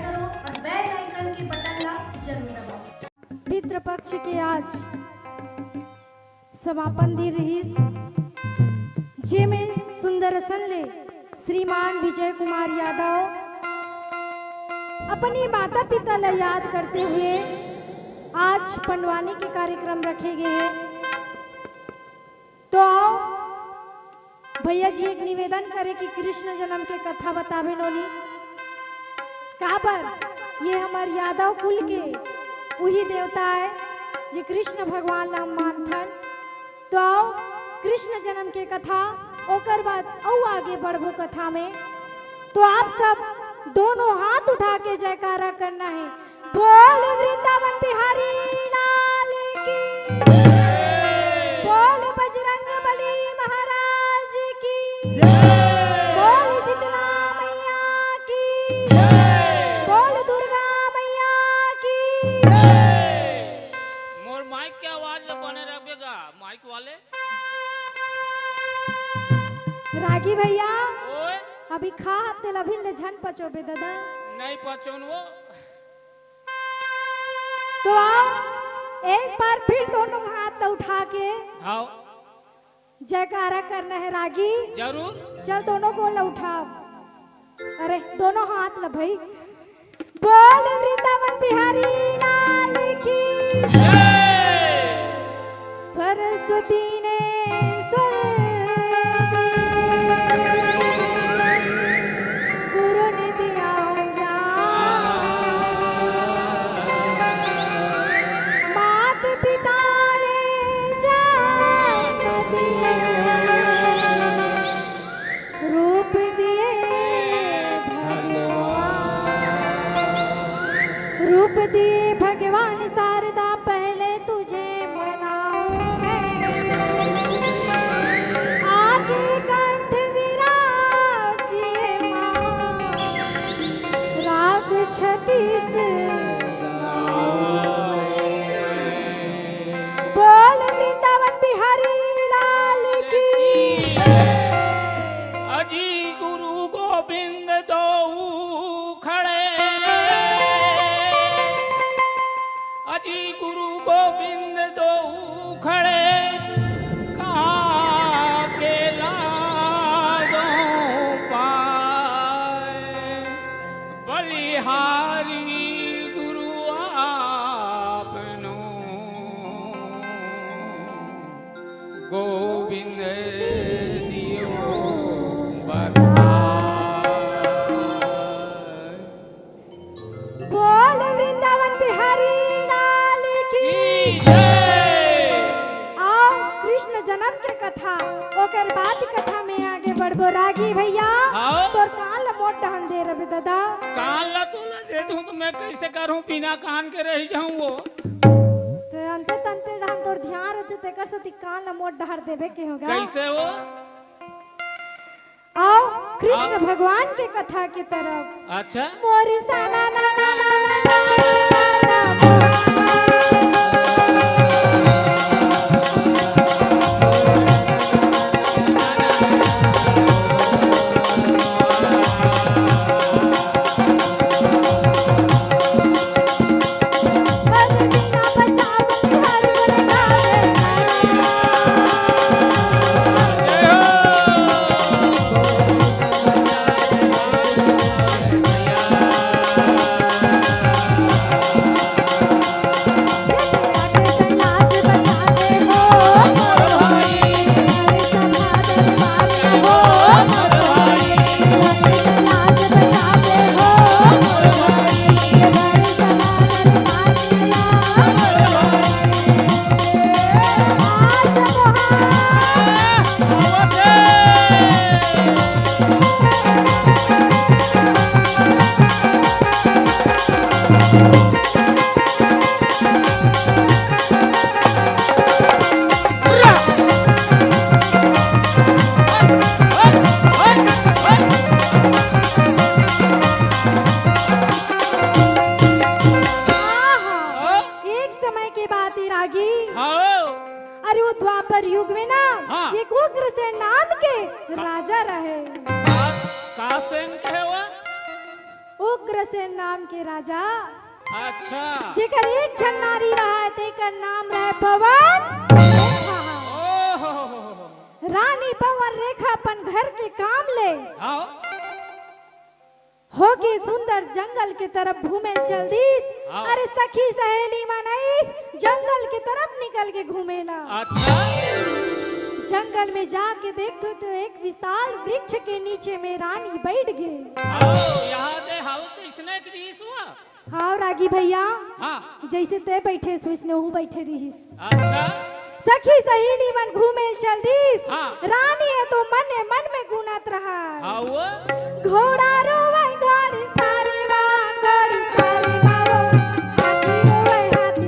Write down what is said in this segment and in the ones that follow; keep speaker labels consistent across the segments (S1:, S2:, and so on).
S1: करो और bell icon के बटन ला जरूर दबाओ।
S2: पितृ पक्ष के आज समापन दी रहीस जेमे सुंदर संले श्रीमान विजय कुमार यादव अपनी माता पिता ला याद करते हुए आज पंडवानी के कार्यक्रम रखे गए हैं। तो आओ भैया जी एक निवेदन करे कि कृष्ण जन्म के कथा बतावे नोली कहाँ पर ये हमार यादव कुल के वही देवता है जो कृष्ण भगवान नाम मानथन। तो आओ कृष्ण जन्म के कथा ओकर बाद औ आगे बढ़बो कथा में। तो आप सब दोनों हाथ उठा के जयकारा करना है। बोल वृंदावन बिहारी लाल की, बोल बजरंग बली महाराज की, बोल शीतला मैया की, बोल दुर्गा मैया की।
S3: मोर माइक के आवाज बने रखेगा माइक वाले।
S2: रागी भैया
S3: ओए
S2: अभी खा तेल अभी ले झन पचोबे दादा
S3: नहीं पचोन वो।
S2: तो आओ एक बार फिर दोनों हाथ उठा के
S3: आओ
S2: जयकारा करना है रागी।
S3: जरूर
S2: चल दोनों को ला उठाओ। अरे दोनों हाथ ला भाई। बोल वृंदावन बिहारी लाल की, सरस्वती ने स्वर गुरु ने दिया ज्ञान, मात पिता ने जन्म दिया, रूप दिए भगवान, रूप दिए भगवान शारदा पहले तुझे मनाऊंगे, आगे कंठ विराजिए मां, राग 36 बोल वृंदावन बिहारी लाल की।
S3: अजी गुरु गोविंद दो खड़े, अजी गुरु गोविंद दो खड़े, कहाँ के लादों पाए, बलिहारी गुरु आपनो, गोविंद दियो
S2: बोल वृंदावन बिहारी लाल की। आओ कृष्ण जन्म के कथा ओकर बाद कथा में आगे बढ़बो। रागी भैया
S3: आओ।
S2: तोर कान ला मोट डहन दे रबे दादा।
S3: कान ला तो ला दे दूं तो मैं कैसे करूं बिना कान के रह जाऊं वो।
S2: तो अंते तंते डहन तोर ध्यान रहते तेकर सती कान ला मोट डहर देबे के होगा।
S3: कैसे वो।
S2: आओ कृष्ण भगवान के कथा की तरफ।
S3: अच्छा
S2: मोरी साना ना ना ना ना ना द्वापर युग में ना
S3: हाँ।
S2: एक उग्रसेन नाम के राजा रहे।
S3: का सेन के हुआ
S2: उग्रसेन नाम के राजा
S3: अच्छा
S2: जेकर एक छन नारी रहा है तेकर नाम रहे पवन रेखा।
S3: ओहो
S2: रानी पवन रेखा अपन घर के काम ले
S3: हाँ
S2: होके सुंदर जंगल के तरफ घूमे चल दीस।
S3: हाँ।
S2: अरे सखी सहेली मनाइस जंगल के तरफ निकल के घूमेला।
S3: अच्छा
S2: जंगल में जाके देखते तो एक विशाल वृक्ष के नीचे में रानी बैठ गए।
S3: आओ यहाँ से हाउ तो इसने क्रीस हुआ
S2: हाँ रागी भैया
S3: हाँ
S2: जैसे ते बैठे सुइस ने हूँ बैठे रहीस।
S3: अच्छा
S2: सखी सहेली मन घूमे चल दीस।
S3: हाँ।
S2: रानी है तो मन में गुनत रहा
S3: आओ
S2: घोड़ा रोवे गाड़ी सारी माँ गाड़ी सारी माँ हाथी रोवे हाथी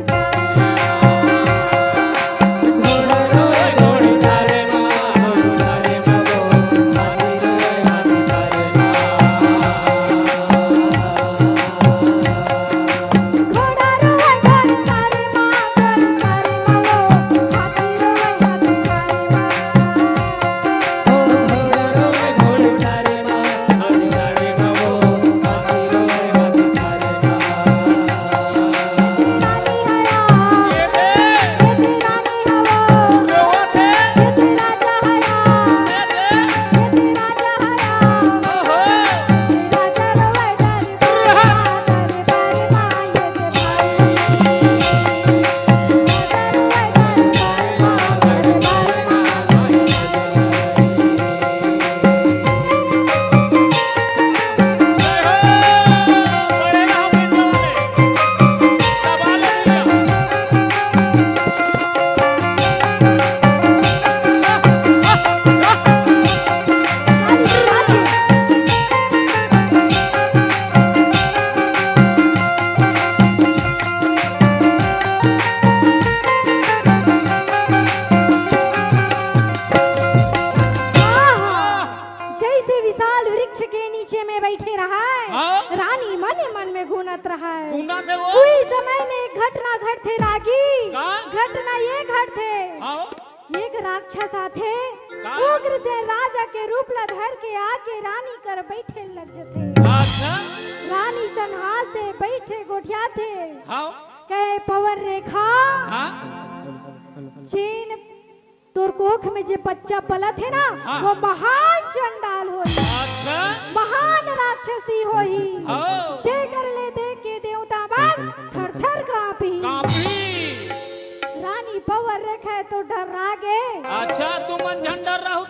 S2: घोड़ा रोवे गाड़ी सारी माँ गाड़ी सारी माँ हाथी रोवे हाथी सारी रानी हया ये रानी हवा ये राजा हया ये राजा हया राजा रोवे गाड़ी बारी बारी माँ ये के बारी राजा रोवे गाड़ी बारी बारी माँ जैसे विशाल वृक्ष के नीचे में बैठे रहा है
S3: हाँ।
S2: रानी मन में घूमत रहा है।
S3: गुना थे वो
S2: उसी समय में एक घटना घटते रागी
S3: का?
S2: घटना ये घटते
S3: आओ
S2: एक राक्षस आथे
S3: का?
S2: उग्र से राजा के रूप ला धर के आके रानी कर बैठे लग जथे।
S3: अच्छा
S2: रानी संहास दे बैठे गोठिया थे
S3: आओ
S2: कहे पवन रेखा
S3: हाँ
S2: चीन तोर कोख में जे बच्चा पलत है ना
S3: हाँ।
S2: वो महान चंडाल होई
S3: अच्छा
S2: महान राक्षसी होई
S3: आओ
S2: जे कर ले देख के देवता मन थर थर कांपी।
S3: काफी
S2: रानी पवन रेखा तो डरा गे
S3: अच्छा तुम मन झंडर रहो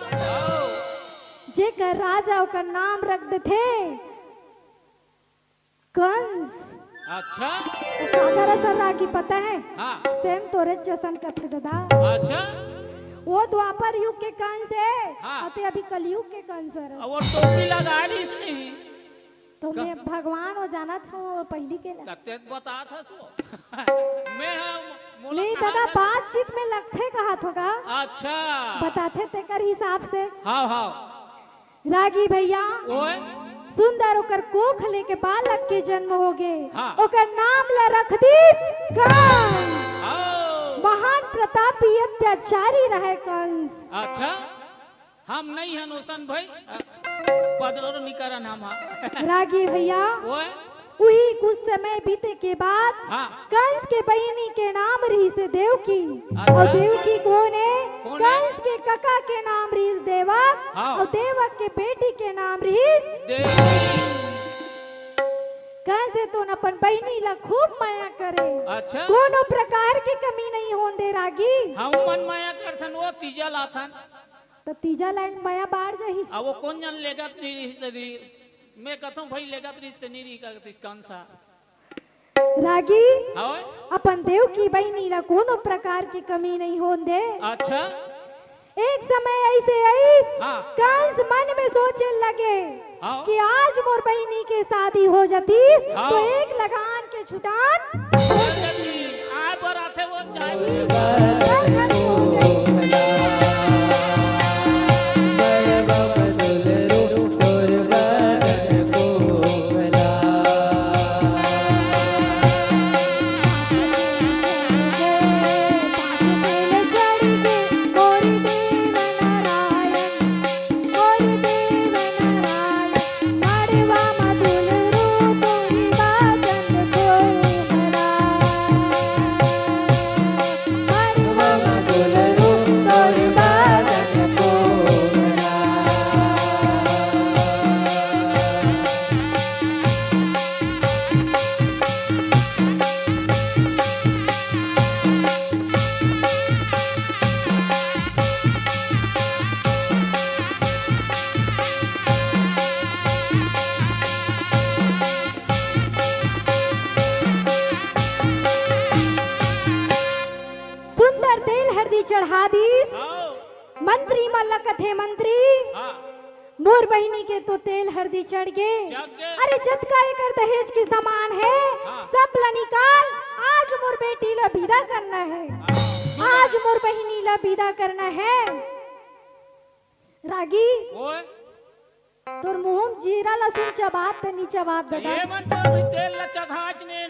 S2: जे कर राजा का नाम रख देथे कंस।
S3: अच्छा
S2: सागर सररा की पता है
S3: हाँ
S2: सेम तोरे जसन कथे दादा
S3: अच्छा
S2: वो द्वापर युग के कंस है
S3: हाँ।
S2: अते अभी कलयुग के कंस है।
S3: और वो टोपी लगा दी इसने
S2: तो मैं भगवान हो जाना था वो पहली के लग
S3: लगते बता था सो मैं
S2: नहीं दादा बातचीत में लगते कहा होगा
S3: अच्छा
S2: बताते तेकर हिसाब से
S3: हाँ हाँ
S2: रागी भैया
S3: ओए
S2: सुंदर ओकर कोख लेके बालक के जन्म हो गए।
S3: हाँ।
S2: ओकर नाम ला रख दीस कंस।
S3: आओ
S2: महान प्रतापी अत्याचारी रहे कंस।
S3: अच्छा हम नहीं हैं नोसन भाई पदर निकरन हम
S2: रागी भैया
S3: ओए
S2: वही कुछ समय बीते के बाद
S3: हाँ
S2: कंस के बहिनी के नाम रही से देवकी
S3: अच्छा।
S2: और देवकी कौन है
S3: कौन है?
S2: कंस के काका के नाम रही देवक
S3: हाँ।
S2: और देवक के बेटी के नाम रही
S3: देवी
S2: कंस तो अपन बहिनी ला खूब माया करे
S3: अच्छा
S2: कोनो प्रकार की कमी नहीं होन दे रागी।
S3: हम मन माया करथन वो तीजा लाथन
S2: तो तीजा लाइन माया बाढ़ जाही
S3: अब वो कौन जन लेगा नहीं मैं कहता हूँ भाई लेगा तो नहीं का कौन सा
S2: रागी
S3: ओए
S2: अपन देव की बहिनी ला कोनो प्रकार की कमी नहीं होन दे।
S3: अच्छा
S2: एक समय ऐसे आईस
S3: हाँ।
S2: कंस मन में सोचे लगे
S3: हाँ।
S2: कि आज मोर बहिनी के शादी हो जातीस
S3: हाँ।
S2: तो एक लगान के छुटान
S3: आ बराते वो चाय
S2: मड़वा मधुल रूप आदिस
S3: आओ
S2: मंत्री मल्ल कथे मंत्री
S3: हाँ
S2: मोर बहिनी के तो तेल हल्दी चढ़ गए।
S3: चढ़ गए।
S2: अरे जतका एकर दहेज के सामान है
S3: हाँ।
S2: सब ला निकाल। आज मोर बेटी ला विदा करना है, आज मोर बहिनी ला विदा करना है। रागी
S3: ओए
S2: तोर मुंह जीरा लहसुन चबात ते नीचे बात दादा।
S3: ये मन तो अभी तेल ला चघाच ने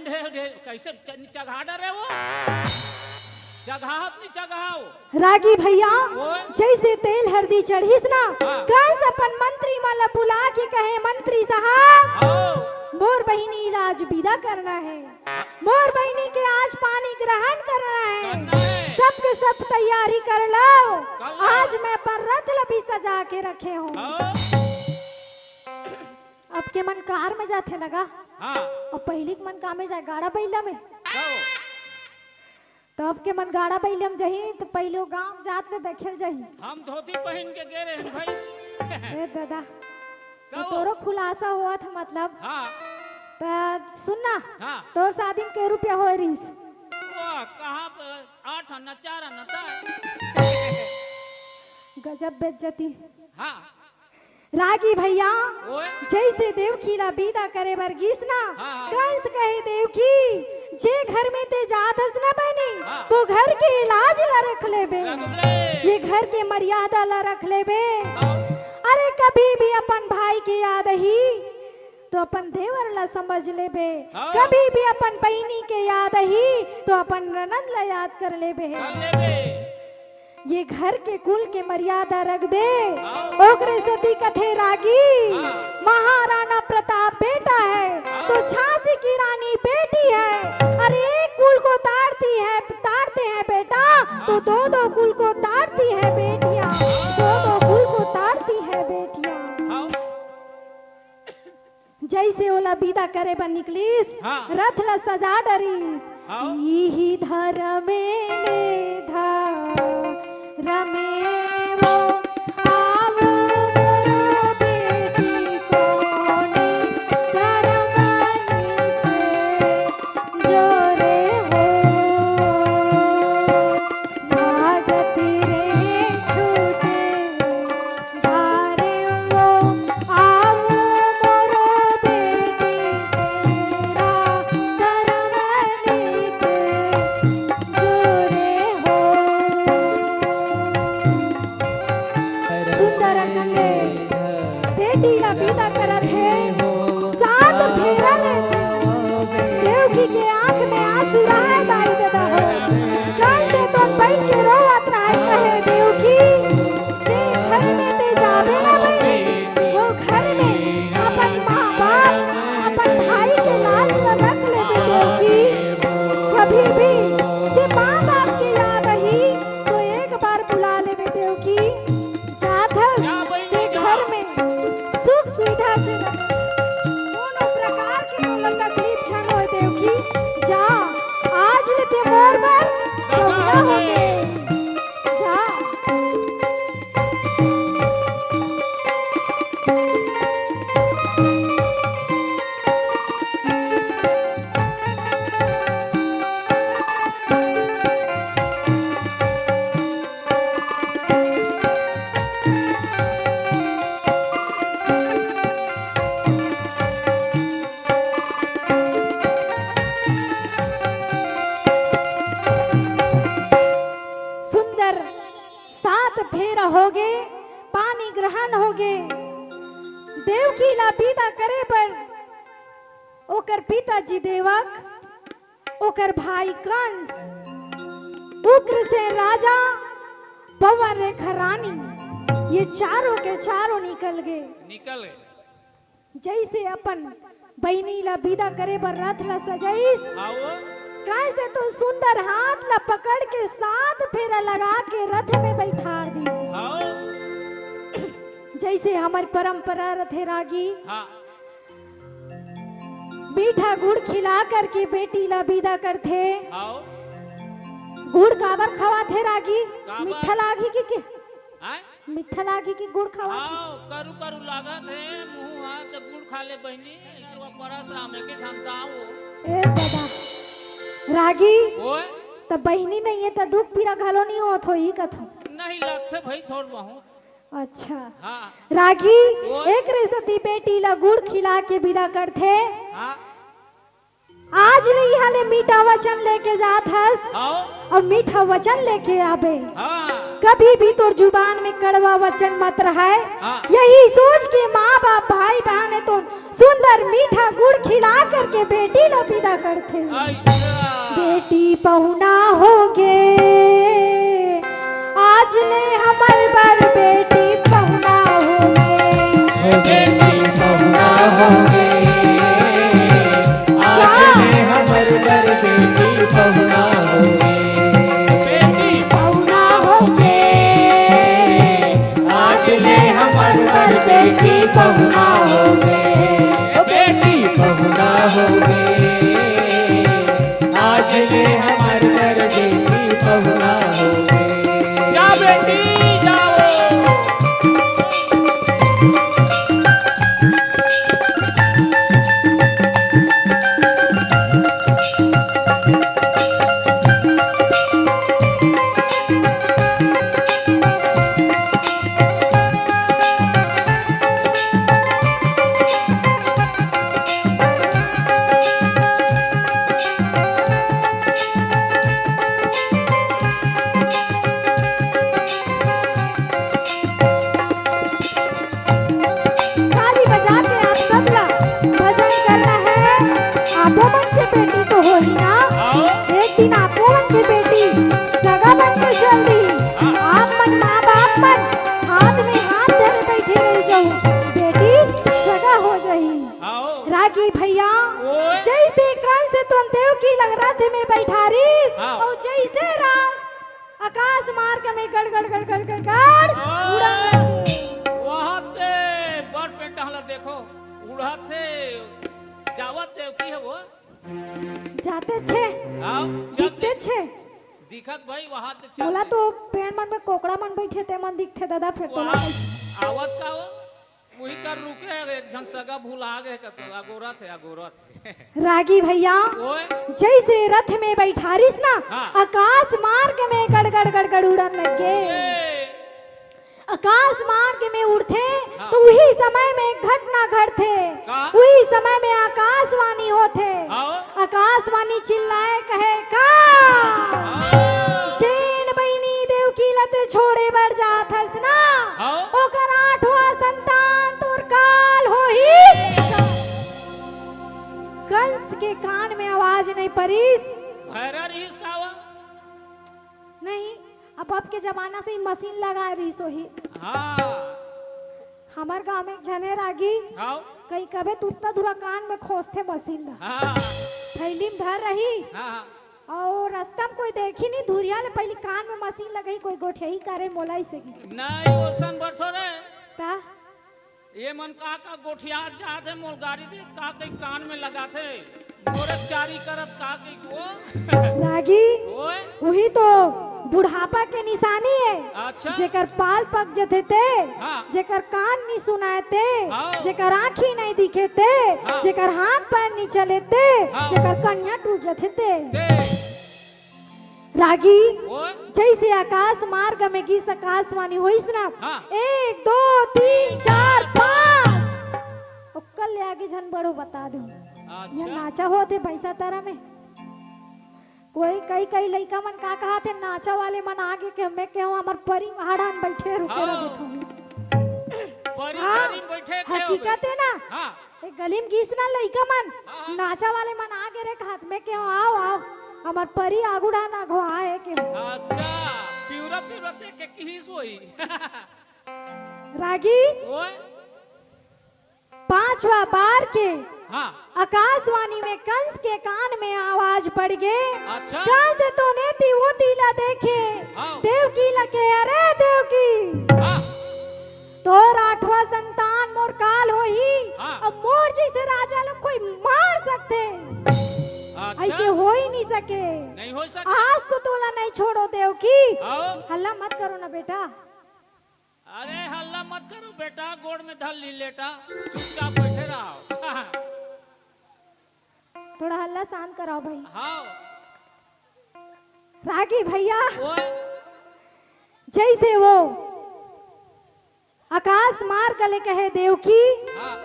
S3: कैसे चघा डरे वो चघात नहीं चघाओ
S2: रागी भैया
S3: ओए।
S2: जैसे तेल हल्दी चढ़ीस ना
S3: हाँ।
S2: कैसे अपन मंत्री माला बुला के कहे मंत्री साहब
S3: आओ
S2: मोर बहिनी इलाज विदा करना है, मोर बहिनी के आज पानी ग्रहण करना
S3: करना
S2: है।
S3: है।
S2: सबके सब तैयारी कर लो,
S3: कर लो।
S2: आज मैं पर रथ लबी सजा के रखे हूँ।
S3: आओ
S2: अब के मन कार में जाते लगा
S3: हाँ
S2: और पहली के मन का में जाए गाड़ा बैला में।
S3: आओ
S2: तो अब के मन गाड़ा बैला में जही तो पहले गांव जात ले देखे जही।
S3: हम धोती पहन के गए रहे भाई
S2: ए दादा तो
S3: कहो।
S2: तोरो खुलासा हुआ था मतलब
S3: हाँ
S2: तो सुनना
S3: हाँ
S2: तोर शादी में के रुपया हो रहीस।
S3: वाह कहाँ पर 8 आना 4 आना था
S2: गजब बेइज्जती।
S3: हाँ
S2: रागी भैया
S3: ओए
S2: जैसे देव खीला विदा करे बर गीस ना
S3: हाँ।
S2: कंस कहे देव की जे घर में ते जात हस ना बनी
S3: हाँ।
S2: वो घर के इलाज ला रख लेबे,
S3: रख ले
S2: ये घर के मर्यादा ला रख लेबे।
S3: आओ
S2: अरे कभी भी अपन भाई के याद ही तो अपन देवर ला समझ लेबे,
S3: हाँ।
S2: कभी भी अपन बहिनी के याद ही तो अपन ननद ला याद कर लेबे।
S3: कर ले बे
S2: ये घर के कुल के मर्यादा रखबे।
S3: हाँ।
S2: ओकरे सती कथे रागी
S3: हाँ।
S2: महाराणा प्रताप बेटा है तो झांसी की रानी बेटी है। अरे एक कुल को ताड़ते हैं बेटा तो दो दो कुल को ताड़ती है बेटियां, दो दो कुल को ताड़ती है बेटियां।
S3: आओ
S2: जैसे ओला विदा करे बन निकलीस
S3: हाँ।
S2: रथ ला सजा डरीस।
S3: हाँ।
S2: यही धर्मे रमे वो आवो मोरो बेटी कोनी धर्मनी के जोरे हो भागती रे छूटे धारे वो आवो मोरो बेटी तेरा धर्मनी के जोरे हो। सुंदर अंगने बेटी ला विदा करत है सात फेरा लेते देवकी के आंख में आंसू आए दाई देता हो कैसे तो बैठ के रोवत रहे कहे देवकी जे घर में ते जावे ना बनी वो घर में अपन माँ बाप अपन भाई के लाज न रख लेते देवकी। कभी भी जे माँ बाप की याद रही तो एक बार बुला लेते देवकी। जाधव
S3: जा बहिनी,
S2: के
S3: जा।
S2: घर में सुख सुविधा से दोनों प्रकार की कोई तकलीफ क्षण हो देवकी। जा आज लेते मोर पर सौदा हो गए जा। सुंदर सात फेरा हो गए पानी ग्रहण हो गए। देवकी ला विदा करे पर ओकर पिताजी देवक ओकर भाई कंस उग्र से राजा पवन रेखा रानी ये चारों के चारों निकल गए।
S3: निकल गए
S2: जैसे अपन बहनी ला विदा करे पर रथ ला सजाइस
S3: आओ
S2: कैसे तो सुंदर हाथ ला पकड़ के साथ फेरा लगा के रथ में बैठा दी।
S3: आओ
S2: जैसे हमारी परंपरा रथे रागी
S3: हाँ
S2: मीठा गुड़ खिला करके बेटी ला विदा करते।
S3: आओ
S2: गुड़ काबर खवा थे रागी
S3: काबर?
S2: मीठा लागी की
S3: आए
S2: मीठा लागी की गुड़ खवा।
S3: आओ करू करू लागत है मुंह हाथ गुड़ खा ले बहनी ऐसे वो परशुराम के धंधा वो
S2: ए दादा रागी
S3: ओए
S2: त बहनी नहीं है त दुख पीरा घलो नहीं होत होई कथो।
S3: नहीं लगते भाई थोड़ बहु।
S2: अच्छा
S3: हाँ
S2: रागी
S3: वो-
S2: एक रेसती बेटी ला गुड़ खिला के विदा करथे।
S3: हाँ
S2: आज ले यहाँ ले मीठा वचन लेके जात हस
S3: आओ
S2: और मीठा वचन लेके आबे।
S3: हाँ
S2: कभी भी तोर जुबान में कड़वा वचन मत रहे।
S3: हाँ।
S2: यही सोच के माँ बाप भाई बहन तो सुंदर मीठा गुड़ खिला करके बेटी ला विदा करथे।
S3: अच्छा
S2: बेटी पहुना होगे आज ले हमर बर बेटी पहुना होगे।
S4: बेटी पहुना होगे आज ले हमर घर बेटी पहुना होगे।
S3: बेटी
S2: पहुना होगे
S4: आज ले हमर घर बेटी पहुना होगे। ओ बेटी पहुना होगे आज ले हमर घर बेटी पहुना होगे।
S3: जा बेटी जाओ।
S2: ताली बजा के आप सब ला भजन करना है। आपो मन के बेटी तो हो ही ना।
S3: आओ
S2: एक दिन आपो मन की बेटी सगा बन के चल दी। आप मन माँ बाप मन हाथ में हाथ धरे बैठे रह जाओ बेटी सगा हो जाही।
S3: आओ
S2: रागी भैया
S3: ओए।
S2: जैसे कंस तुम देव की लग रथ में बैठारीस
S3: हाँ।
S2: और जैसे रात आकाश मार्ग में गड़ गड़ गड़ गड़ गड़ गड़ उड़न लगे।
S3: वहाँ ते बड़ पेंट हला देखो उड़ा थे जावत थे की है वो।
S2: जाते छे
S3: आओ
S2: दिखते
S3: जब
S2: छे।
S3: दिखत भाई वहाँ ते चल
S2: बोला तो पेड़ मन में कोकड़ा मन बैठे ते मन दिखते दादा फिर तो
S3: वहाँ आवत का वो वही कर रुके एक झन सगा भूल आ गए का तो अगोरा थे
S2: रागी भैया
S3: ओए
S2: जैसे रथ में बैठारिस ना
S3: हाँ।
S2: आकाश मार्ग में गड़ गड़ गड़ गड़ उड़न लगे।
S3: ए,
S2: आकाश मार्ग में उड़ते
S3: हाँ।
S2: तो वही समय में घटना घटते।
S3: का?
S2: वही समय में आकाशवाणी होते।
S3: आओ
S2: आकाशवाणी चिल्लाए कहे का चैन बहिनी देव की लत छोड़े बढ़ जात हस ना
S3: आओ
S2: ओकर आठवां संतान तोर काल होही। कंस के कान में आवाज नहीं परिस।
S3: भैरा रहीस का वो।
S2: नहीं अब के जमाना से ही मशीन लगा रही सोही।
S3: हाँ
S2: हमार गांव में एक जने रागी
S3: आओ
S2: कहीं कभी तुत्ता दूरा कान में खोजते मशीन ला
S3: हाँ
S2: थैली में धर रही
S3: हाँ
S2: और रास्ता में कोई देखी नहीं धुरिया ले पहले कान में मशीन लगई कोई गोठेही करे मोलाई से
S3: नहीं ओसन बरथो रे
S2: ता
S3: ये मन का गोठिया जाते मोल गाड़ी दे का कई कान में लगाते मोरे चारी करब का कई को
S2: रागी
S3: ओए
S2: वही तो बुढ़ापा के निशानी है।
S3: अच्छा
S2: जेकर पाल पक जते ते
S3: हाँ।
S2: जेकर कान नहीं सुनाते
S3: हाँ।
S2: जेकर आँखी नहीं दिखेते
S3: हाँ।
S2: जेकर हाथ पैर नहीं चलेते
S3: हाँ।
S2: जेकर कन्या टूट जते ते
S3: दे
S2: रागी
S3: ओए
S2: जैसे आकाश मार्ग में गीस आकाशवाणी होइस ना
S3: हाँ।
S2: 1 2 3 4 5 और कल ले आगे झन बड़ो बता दो ये
S3: अच्छा
S2: नाचा होते भैंसा तारा में कोई कई कई लइका मन का कहा थे नाचा वाले मन आगे के हमें के हमार परी हाड़ान बैठे रुके
S3: हाँ।
S2: देखो
S3: परी
S2: हाँ,
S3: परी बैठे के
S2: हकीकत है ना
S3: हाँ
S2: एक गली में गीस ना लइका मन
S3: हाँ।
S2: नाचा वाले मन आगे रे हाथ में के आओ आओ हमार परी आगुड़ा ना घोआए के
S3: अच्छा पिउरा पिउरा देख के की सोई
S2: रागी
S3: ओए
S2: पांचवा बार के
S3: हाँ
S2: आकाशवाणी में कंस के कान में आवाज पड़ गए
S3: अच्छा
S2: कंस तो नेती वो तीला देखे
S3: हाँ।
S2: देव की लगे अरे देव की
S3: हाँ
S2: तोर आठवां संतान मोर काल होही
S3: हाँ।
S2: अब मोर जैसे राजा लोग कोई मार सकते
S3: अच्छा
S2: ऐसे हो ही नहीं सके
S3: नहीं हो सकता
S2: आज तो तोला नहीं छोड़ो देव की
S3: आओ
S2: हल्ला मत करो ना बेटा
S3: अरे हल्ला मत करो बेटा गोड़ में धल ली लेटा चुपचाप बैठे रहो
S2: थोड़ा हल्ला शांत कराओ भाई
S3: हाँ
S2: रागी भैया
S3: ओए
S2: जैसे वो आकाश मार गले कहे देव की
S3: हाँ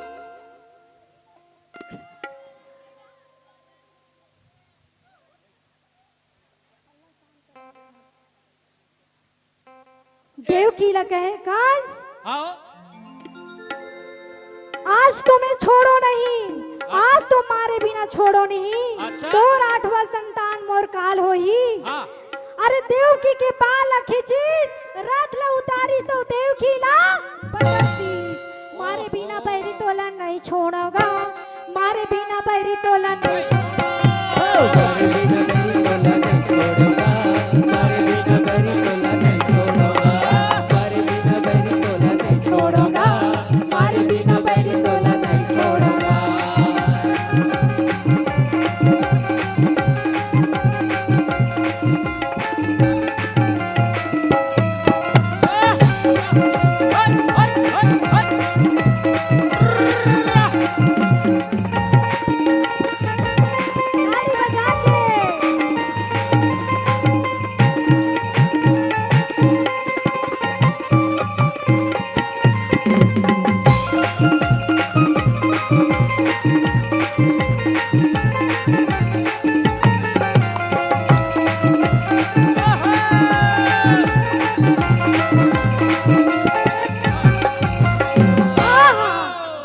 S2: देव की ला कहे कंस
S3: हाँ
S2: आज तुम्हें छोड़ो नहीं, आज तुम्हारे बिना छोड़ो नहीं।
S3: अच्छा।
S2: तोर 8वां संतान मोर काल होई।
S3: हाँ
S2: अरे देव की के बाल खींचिस रथ ला उतारी सो देव की ला बरसीस। मारे बिना बैरी तोला नहीं छोड़ोगा, मारे बिना बैरी तोला नहीं छोड़ोगा। छोड़ोगा, मारे बिना बैरी तोला नहीं छोड़ोगा। ताली बजा के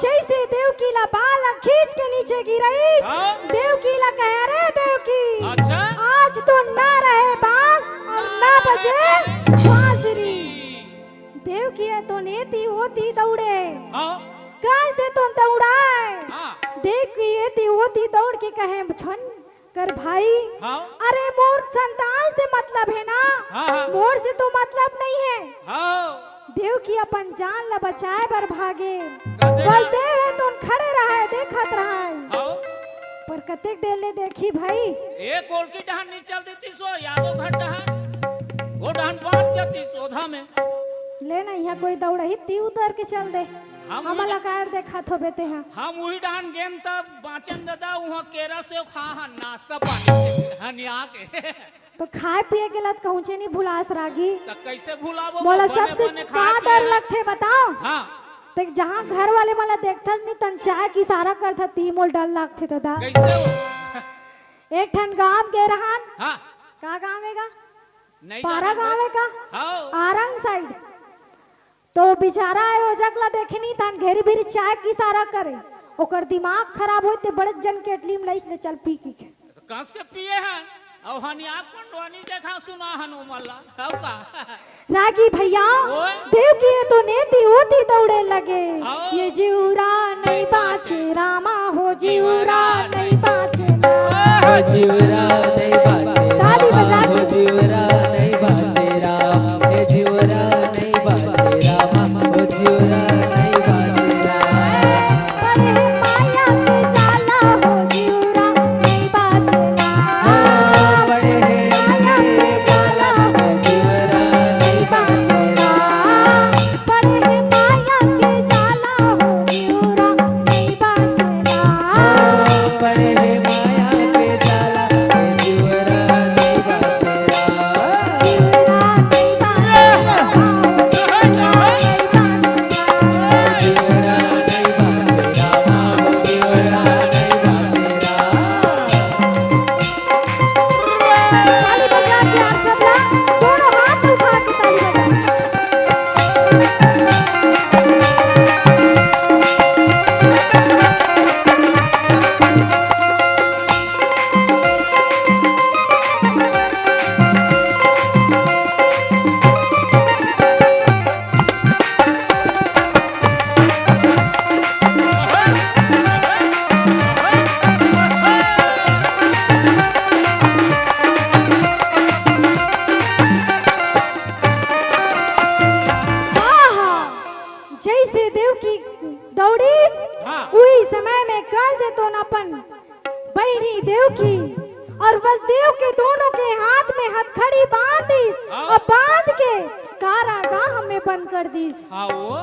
S2: जैसे देव की ला बाल खींच के नीचे गिरई।
S3: हाँ।
S2: देव की ला कहे रे देव की
S3: अच्छा
S2: आज तो ना रहे बांस और ना बजे बांसुरी। देव की है तो नेती होती दौड़े
S3: हाँ
S2: कहाँ से तो दौड़ाए।
S3: हाँ
S2: देव की येती होती दौड़ के कहे छन कर भाई
S3: हाँ
S2: अरे मोर संतान से मतलब है ना,
S3: हाँ।
S2: मोर से तो मतलब नहीं है।
S3: हाँ
S2: देव की अपन जान ला बचाए बर भागे
S3: कहते
S2: बस
S3: हैं।
S2: देव है तो खड़े रहे देखत रहे।
S3: हाँ
S2: पर कतेक देर ले देखी भाई
S3: एक गोल की डहान नहीं चल देती सो यादो घर डहान वो डहान बाँच जाती सोधा में।
S2: लेना यहाँ कोई दौड़ही ती उतर के चल दे
S3: हम
S2: हमला कार देखा थो बेते हैं।
S3: हम वही डहान गेम तब बाँचन दादा वहाँ केरा से खा हाँ नाश्ता पानी हनिया के
S2: तो खाए पिए के लत कहूँचे नहीं भुलास रागी।
S3: तो कैसे भुलावो
S2: बोला
S3: बने
S2: सबसे
S3: बने
S2: का
S3: खाए
S2: डर
S3: पिए।
S2: लगते बताओ।
S3: हाँ
S2: तो जहाँ घर वाले मला देखथस नहीं तन चाय की सारा करथा ती मोल डर लगते तो दा।
S3: कैसे हो
S2: एक ठन गांव के रहन
S3: हाँ
S2: का गाँव है का
S3: नहीं
S2: पारा
S3: जानते।
S2: गाँव है का
S3: हाँ
S2: आरंग साइड। तो बेचारा आयोजक ला देखनी तन घेरी भीरी चाय की सारा करे ओकर दिमाग खराब होते बड़े जन के अटली में लइस ले चल पी की के।
S3: कस के पिए हैं और हनिया पंडवानी देखा सुना हनु मल्ला हौ का
S2: रागी भैया
S3: ओए।
S2: देव की ये तो नेती होती दौड़े लगे
S3: हाँ।
S2: ये जीवरा नहीं बाचे रामा हो जीवरा नहीं बाचे रामा।
S4: जीवरा नहीं बाजे
S2: ताली बजा के।
S4: जीवरा नहीं बाजे राम हे जीवरा नहीं बाजे राम हो जीवरा नहीं बाजे राम
S2: बड़े माया के जाला हो जीवरा नहीं बाचे रामा।
S4: बड़े
S2: माया के जाला हो
S4: जीवरा नहीं
S2: बाचे रामा। बड़े माया के जाला हो जीवरा नहीं बाचे रामा।
S4: बड़े माया के जाला हे जीवरा नहीं बाजे राम
S2: जीवरा नहीं बाचे रामा।
S4: जीवरा नहीं बाजे राम हो जीवरा नहीं बाजे राम
S2: ताली बजा के आप सब लोग दोनों हाथ उठा के ताली बजा। आहा, जैसे देव की दौड़ी
S3: हाँ।
S2: उसी समय में कंस से तो अपन बहनी देव की और बस देव के दोनों के हाथ में हथकड़ी बांध दी
S3: हाँ।
S2: और बांध के कारागाह में बंद कर दी।
S3: हाँ वो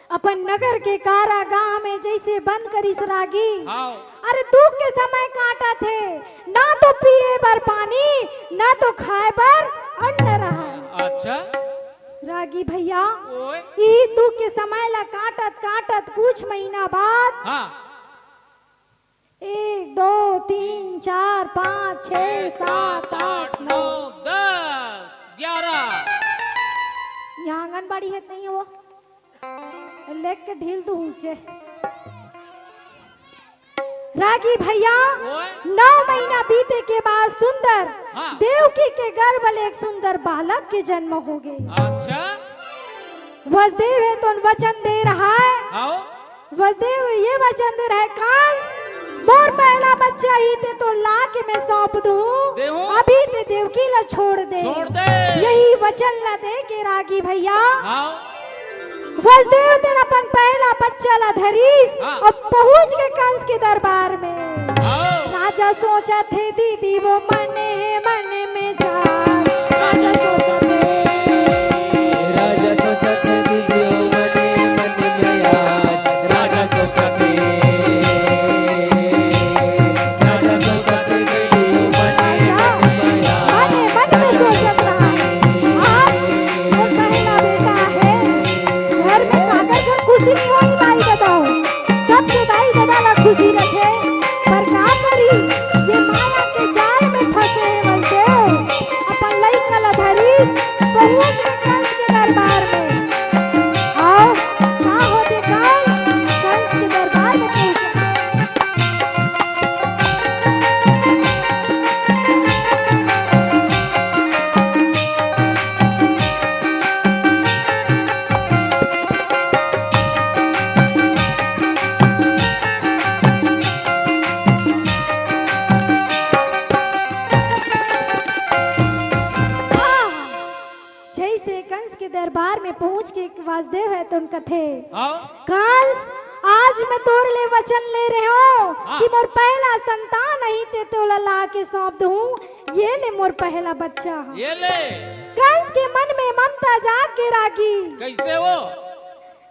S2: अपन नगर के कारागाह में जैसे बंद करिस रागी।
S3: हाँ
S2: अरे दुख के समय काटा थे ना तो पिए बर पानी ना तो खाए बर अन्न रहा।
S3: अच्छा
S2: रागी भैया
S3: ओए
S2: ई तू के समय ला काटत काटत कुछ महीना बाद
S3: हाँ
S2: 1 2 3 4 5 6 7 8 9
S3: 10 11
S2: यहाँ आंगनबाड़ी है नहीं वो लेक के ढील तू ऊंचे रागी भैया
S3: ओए
S2: 9 महीना बीते के बाद सुंदर
S3: हाँ।
S2: देवकी के गर्भ में एक सुंदर बालक के जन्म हो गए।
S3: अच्छा
S2: वसुदेव है तो वचन दे रहा है
S3: आओ
S2: वसुदेव ये वचन दे रहा है कंस मोर पहला बच्चा ही ते तो ला के मैं सौंप दूं
S3: देहूं?
S2: अभी ते देवकी ला छोड़ दे यही वचन ला दे के रागी भैया
S3: आओ
S2: वसुदेव तेरा अपन पहला बच्चा ला धरीस
S3: हाँ।
S2: और पहुंच के कंस के दरबार में
S3: आओ
S2: राजा सोचा थे दीदी वो मन में जा राजा सोचा थे
S4: राजा सोचत दीदियो मने मन में याद राजा सोचत दीदियो मने मन में याद
S2: मन में सोचत रहा आज वो पहला बेटा है घर में कागज और खुशी नहीं होई भाई बताओ सबके भाई दादा ला खुशी रखे पर का करी ये माया के जाल में फंसे हैं बोलते अपन लइका ला धरी पहुंच के कंस के दरबार में आओ का होते कंस के दरबार में पहुंचा जैसे कंस के दरबार में पहुंच के एक वासुदेव है तो उनका थे
S3: आओ
S2: कंस आज मैं तोर ले वचन ले रहे हो
S3: हाँ।
S2: कि मोर पहला संतान नहीं ते तो ला के सौंप दूं ये ले मोर पहला बच्चा है।
S3: ये ले
S2: कंस के मन में ममता जाग के रागी
S3: कैसे वो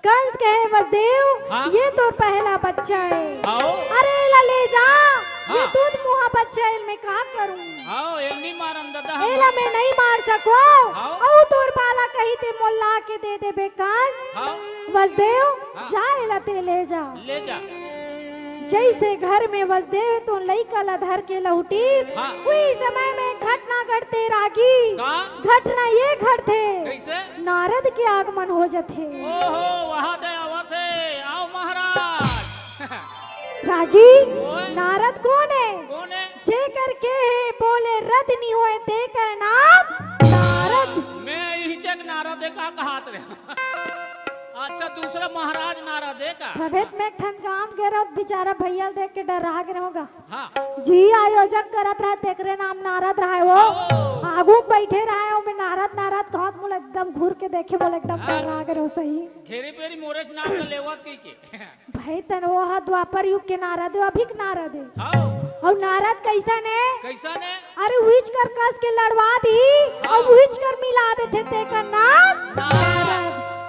S2: कंस कहे वसुदेव
S3: हाँ।
S2: ये तो पहला बच्चा है
S3: आओ
S2: अरे ला ले जा ये
S3: हाँ।
S2: दूध मुहा बच्चा है मैं कहा करूं
S3: आओ एनी मारन दादा
S2: एला मैं नहीं मार सको
S3: हाँ।
S2: औ तोर बाला कही ते मोल्ला के दे दे बेकान
S3: आओ
S2: वसुदेव
S3: हाँ।
S2: जा एला ते ले जा
S3: ले जा
S2: जैसे घर में वसुदेव तो लइका ला धर के लौटी
S3: हाँ।
S2: उसी समय में घटना घटते रागी
S3: का
S2: घटना ये घटते
S3: कैसे
S2: नारद के आगमन हो जाते
S3: ओहो वहाँ दे आवत है आओ महाराज
S2: रागी
S3: ओए।
S2: नारद कौन है
S3: कौन है
S2: जे करके है बोले रद नहीं होए ते कर नाम नारद
S3: मैं यही चेक नारा दे का कहात रहा अच्छा दूसरा महाराज नारा दे का
S2: तबियत में ठन काम के रहो बेचारा भैया देख के डरा के होगा
S3: हाँ
S2: जी आयोजक करत रहा तेकरे नाम नारद रहा है वो
S3: आओ।
S2: आगू बैठे रहा है वो नारद नारद कहत मोला एकदम घूर के देखे बोले एकदम
S3: हाँ।
S2: डरा के रहो सही
S3: घेरे पेरी मोरेज नाम का लेवत की के
S2: भाई तन वो हा द्वापर युग के नारद है अभी के नारद है
S3: आओ
S2: और नारद कैसा ने
S3: कैसा ने
S2: अरे हुईच कर कस के लड़वा दी और हुईच कर मिला देते ते का नाम नारद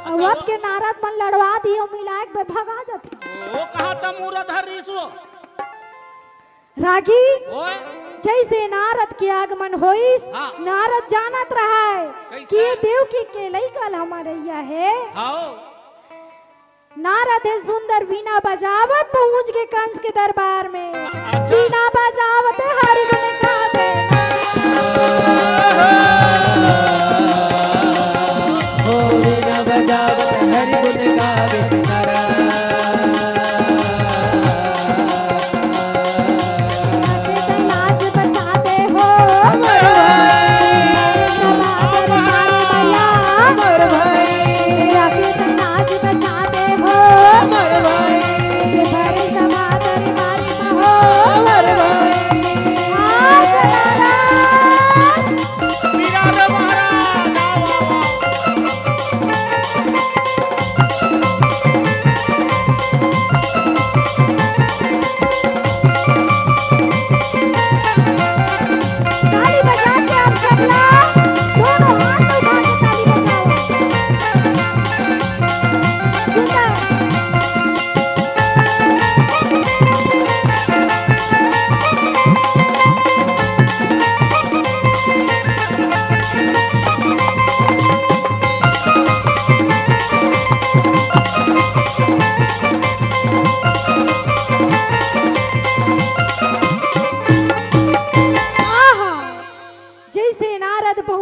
S2: और अब के नारद मन लड़वा दी और मिला के भगा जाते
S3: ओ कहा था मूरधर ऋषो
S2: रागी
S3: ओए
S2: जैसे नारद के आगमन होइस
S3: हाँ।
S2: नारद जानत रहा है
S3: कैसे?
S2: कि ये देवकी के लइका हमारैया है
S3: आओ
S2: नारद है सुंदर वीणा बजावत पहुंच के कंस के दरबार में
S3: अच्छा।
S2: वीणा बजावत हरि गुण गावे
S4: हो वीणा बजावत हरि गुण गावे
S2: के लाज बचाते हो
S4: अमर भाई
S2: रागे ते लाज बचाते हो
S4: अमर भाई
S2: ये भरे समादर मारी हो
S4: अमर भाई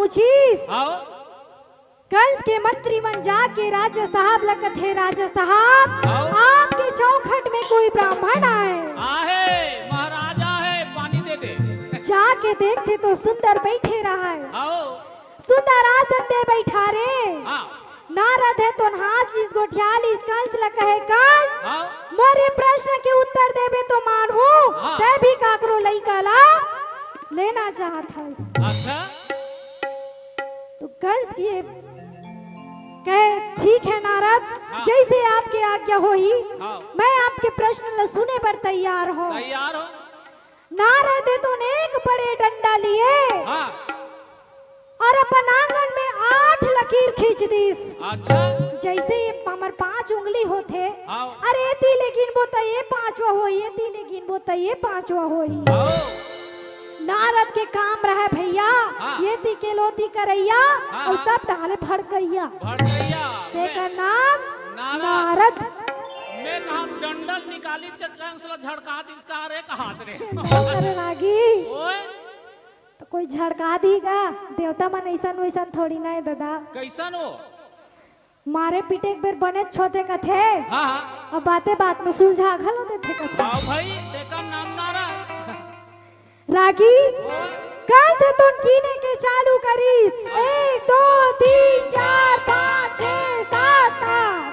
S2: पूछीस
S3: आओ
S2: कंस के मंत्री मन जाके राजा साहब लगत है राजा साहब
S3: आओ।
S2: आपके चौखट में कोई ब्राह्मण आए
S3: आहे महाराजा है पानी दे दे
S2: जाके देखते तो सुंदर बैठे रहा है
S3: आओ
S2: सुंदर आसन दे बैठा रे
S3: हाँ
S2: नारद है तो हास इस गोठियाल इस कंस ल कहे कंस
S3: आओ
S2: मोरे प्रश्न के उत्तर देबे तो मानू
S3: हाँ।
S2: ते भी काकरो लइका ला लेना चाहत हस
S3: अच्छा
S2: तो कंस की कहे ठीक है नारद
S3: हाँ।
S2: जैसे आपकी आज्ञा होई
S3: हाँ।
S2: मैं आपके प्रश्न ल सुने पर तैयार हूँ
S3: तैयार हो
S2: नारद है तो एक बड़े डंडा लिए
S3: हाँ
S2: और अपन आंगन में 8 लकीर खींच दीस
S3: अच्छा
S2: जैसे हमर 5 उंगली होते
S3: आओ
S2: अरे ती लेकिन बोता ये 5वां होई ये ती लेकिन बोता ये 5वां होई
S3: आओ
S2: नारद के काम रहे भैया
S3: हाँ।
S2: ये ती के लोती करैया
S3: हाँ,
S2: और
S3: हाँ।
S2: सब डाले भड़कैया
S3: भड़कैया
S2: तेकर नाम
S3: नारद।
S2: नारद
S3: मैं कहा डंडल निकाली तो कंस ला झड़का दिस का रे कहात रे
S2: करे लागी
S3: ओए
S2: तो कोई झड़का दीगा देवता मन ऐसन वैसन थोड़ी ना है दादा
S3: कैसन हो
S2: मारे पीटे एक बेर बने छोते कथे
S3: हाँ हाँ
S2: और बातें बात में सुलझा घलो देते कथे
S3: आओ भाई तेका नाम नारद
S2: रागी
S3: ओए
S2: कहाँ से तुम कीने के चालू करीस 1 2 3 4 5 6 7 8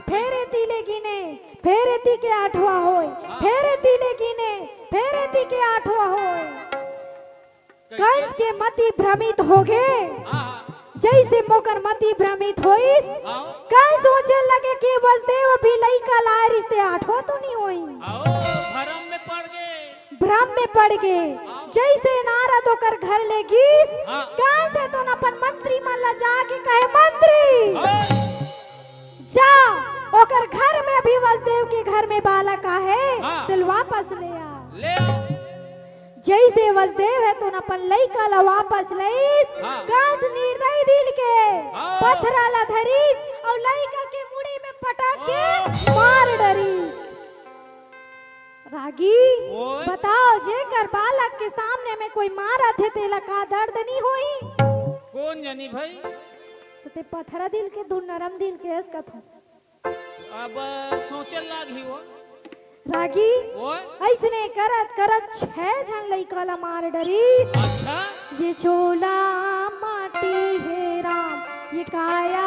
S2: फेरे तीले गिने फेरे ती के 8वां होय फेरे तीले गिने फेरे ती के 8वां होय कंस के मति भ्रमित हो गए
S3: हाँ
S2: जैसे मोकर मति भ्रमित होइस
S3: आओ
S2: कंस सोचे लगे कि बलदेव भी लइका लाए रिश्ते 8वां तो नहीं होई
S3: आओ भरम में पड़ गए
S2: भ्रम में पड़ गए जैसे नारद होकर घर ले गीस
S3: हाँ।
S2: कहाँ से तो अपन मंत्री मन ला जाके कहे मंत्री
S3: आओ
S2: जा ओकर घर में अभी वसुदेव के घर में बालक है
S3: हाँ।
S2: दिल वापस ले आ
S3: ले आओ
S2: जैसे वसुदेव है तो अपन लइका ला वापस लईस
S3: हाँ।
S2: कंस निर्दयी दिल के
S3: हाँ।
S2: पत्थरा ला धरीस और लइका के मुड़ी में पटक के मार डरीस रागी
S3: ओए।
S2: बताओ जेकर बालक के सामने में कोई मारा थे तेला का दर्द नहीं होई
S3: कौन जानी भाई
S2: तो ते पत्थरा दिल के दू नरम दिल के हस कथो
S3: अब सोचल लागी वो
S2: रागी
S3: ओए
S2: ऐसने करत करत 6 जन लइका ला मार डरीस
S3: अच्छा
S2: ये चोला माटी है राम ये काया